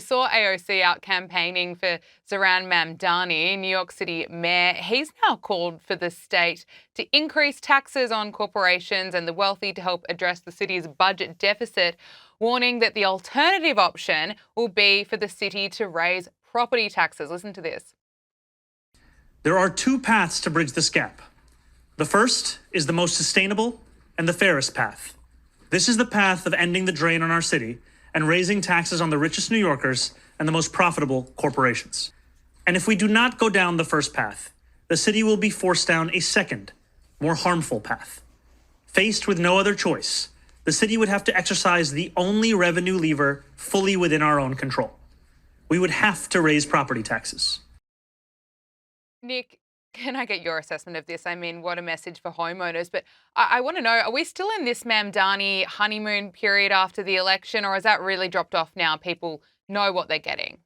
Saw AOC out campaigning for Zohran Mamdani, New York City mayor. He's now called for the state to increase taxes on corporations and the wealthy to help address the city's budget deficit, warning that the alternative option will be for the city to raise property taxes. Listen to this. There are two paths to bridge this gap. The first is the most sustainable and the fairest path. This is the path of ending the drain on our city and raising taxes on the richest New Yorkers and the most profitable corporations. And if we do not go down the first path, the city will be forced down a second, more harmful path. Faced with no other choice, the city would have to exercise the only revenue lever fully within our own control. We would have to raise property taxes. Nick, can I get your assessment of this? I mean, what a message for homeowners. But I want to know, are we still in this Mamdani honeymoon period after the election, or has that really dropped off now? People know what they're getting.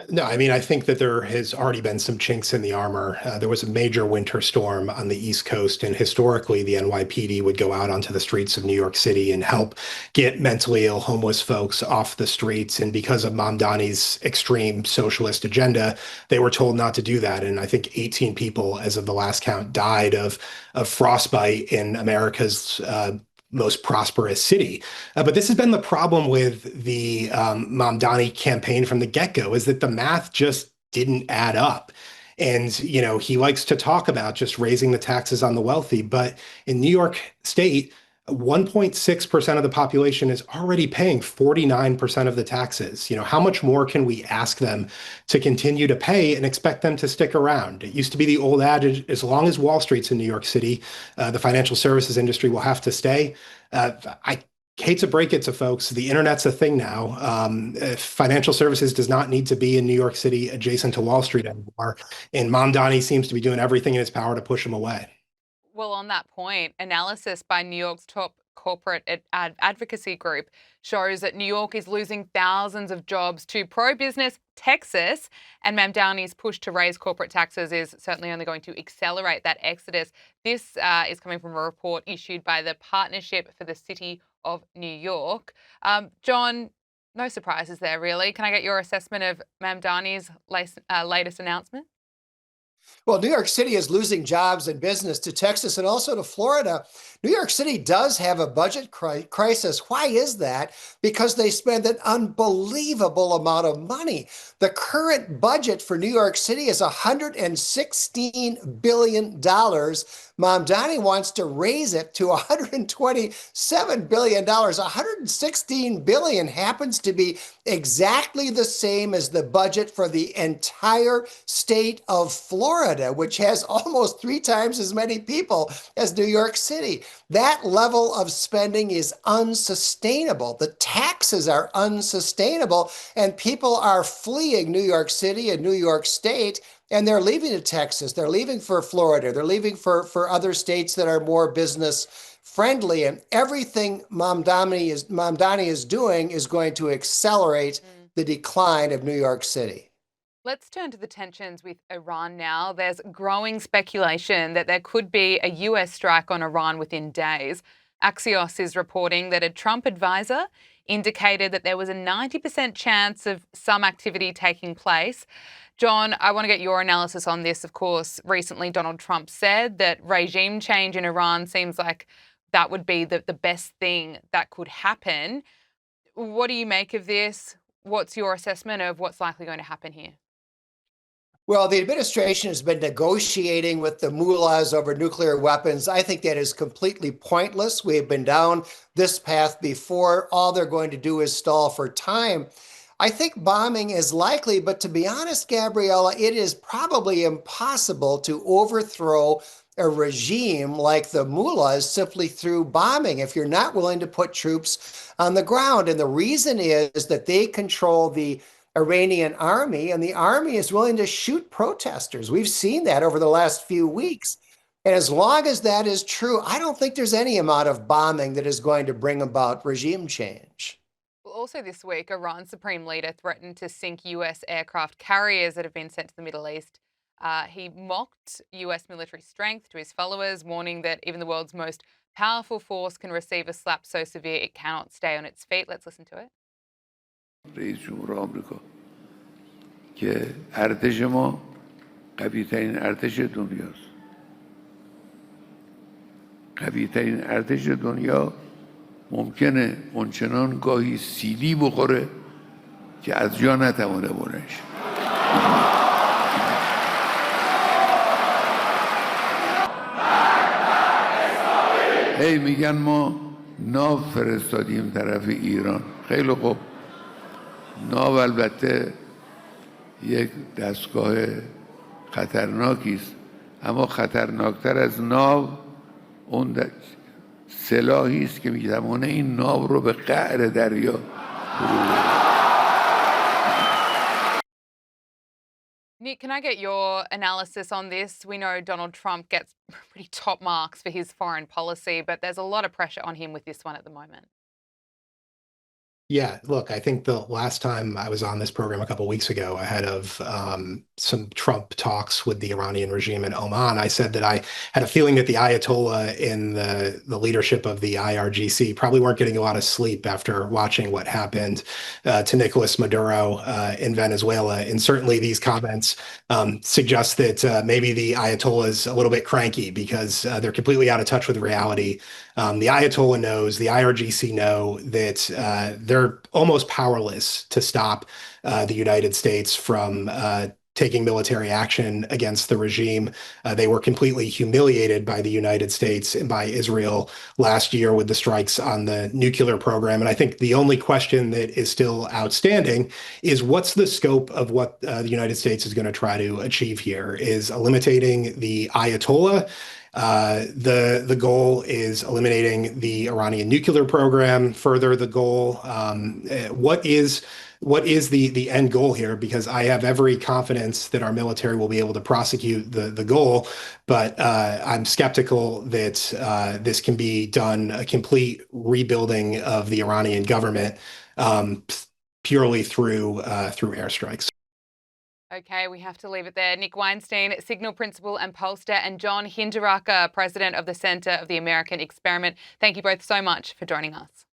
No, I mean, I think that there has already been some chinks in the armor. There was a major winter storm on the East Coast, and historically, the NYPD would go out onto the streets of New York City and help get mentally ill homeless folks off the streets. And because of Mamdani's extreme socialist agenda, they were told not to do that. And I think 18 people, as of the last count, died of frostbite in America's most prosperous city. But this has been the problem with the Mamdani campaign from the get-go, is that the math just didn't add up. And, you know, he likes to talk about just raising the taxes on the wealthy, but in New York State, 1.6% of the population is already paying 49% of the taxes. You know, how much more can we ask them to continue to pay and expect them to stick around? It used to be the old adage, as long as Wall Street's in New York City, the financial services industry will have to stay. I hate to break it to folks, the internet's a thing now. Financial services does not need to be in New York City adjacent to Wall Street anymore. And Mamdani seems to be doing everything in his power to push them away. Well, on that point, analysis by New York's top corporate advocacy group shows that New York is losing thousands of jobs to pro-business Texas, and Mamdani's push to raise corporate taxes is certainly only going to accelerate that exodus. This is coming from a report issued by the Partnership for the City of New York. John, no surprises there, really. Can I get your assessment of Mamdani's latest announcement? Well, New York City is losing jobs and business to Texas and also to Florida. New York City does have a budget crisis. Why is that? Because they spend an unbelievable amount of money. The current budget for New York City is $116 billion. Mamdani wants to raise it to $127 billion. $116 billion happens to be exactly the same as the budget for the entire state of Florida, which has almost 3 times as many people as New York City. That level of spending is unsustainable. The taxes are unsustainable, and people are fleeing New York City and New York State, and they're leaving to Texas. They're leaving for Florida. They're leaving for other states that are more business friendly. And everything Mamdani is doing is going to accelerate the decline of New York City. Let's turn to the tensions with Iran now. There's growing speculation that there could be a US strike on Iran within days. Axios is reporting that a Trump advisor indicated that there was a 90% chance of some activity taking place. John, I want to get your analysis on this. Of course, recently Donald Trump said that regime change in Iran seems like that would be the best thing that could happen. What do you make of this? What's your assessment of what's likely going to happen here? Well, the administration has been negotiating with the mullahs over nuclear weapons. I think that is completely pointless. We have been down this path before. All they're going to do is stall for time. I think bombing is likely, but to be honest, Gabriella, it is probably impossible to overthrow a regime like the mullahs simply through bombing if you're not willing to put troops on the ground. And the reason is that they control the Iranian army, and the army is willing to shoot protesters. We've seen that over the last few weeks. And as long as that is true, I don't think there's any amount of bombing that is going to bring about regime change. Also this week, Iran's supreme leader threatened to sink US aircraft carriers that have been sent to the Middle East. He mocked US military strength to his followers, warning that even the world's most powerful force can receive a slap so severe it cannot stay on its feet. Let's listen to it. رئیس جمهور آمریکا که ارتش ما قوی ترین ارتش دنیاست. قوی ترین ارتش دنیا ممکنه اونچنان گاهی سیلی بخوره که از جا نتوانه بلنش. هی میگن ما ناو فرستادیم طرف ایران. خیلی خوب، ناو البته یک دستگاه خطرناکی است، اما خطرناکتر از ناو اون سلاحی است که میتوانه این ناو رو به قعر دریا فرو. Nick, can I get your analysis on this? We know Donald Trump gets pretty top marks for his foreign policy, but there's a lot of pressure on him with this one at the moment. Yeah, look, I think the last time I was on this program a couple of weeks ago, ahead of some Trump talks with the Iranian regime in Oman, I said that I had a feeling that the Ayatollah in the leadership of the IRGC probably weren't getting a lot of sleep after watching what happened to Nicolas Maduro in Venezuela. And certainly these comments suggest that maybe the Ayatollah is a little bit cranky because they're completely out of touch with reality. The Ayatollah knows, the IRGC know that they're almost powerless to stop the United States from taking military action against the regime. They were completely humiliated by the United States and by Israel last year with the strikes on the nuclear program. And I think the only question that is still outstanding is what's the scope of what the United States is going to try to achieve here? Is eliminating the Ayatollah? The goal is eliminating the Iranian nuclear program. Further, the goal, what is the end goal here? Because I have every confidence that our military will be able to prosecute the goal, but I'm skeptical that this can be done, a complete rebuilding of the Iranian government purely through airstrikes. Okay, we have to leave it there. Nick Weinstein, Signal Principal and Pollster, and John Hinderaker, President of the Center of the American Experiment. Thank you both so much for joining us.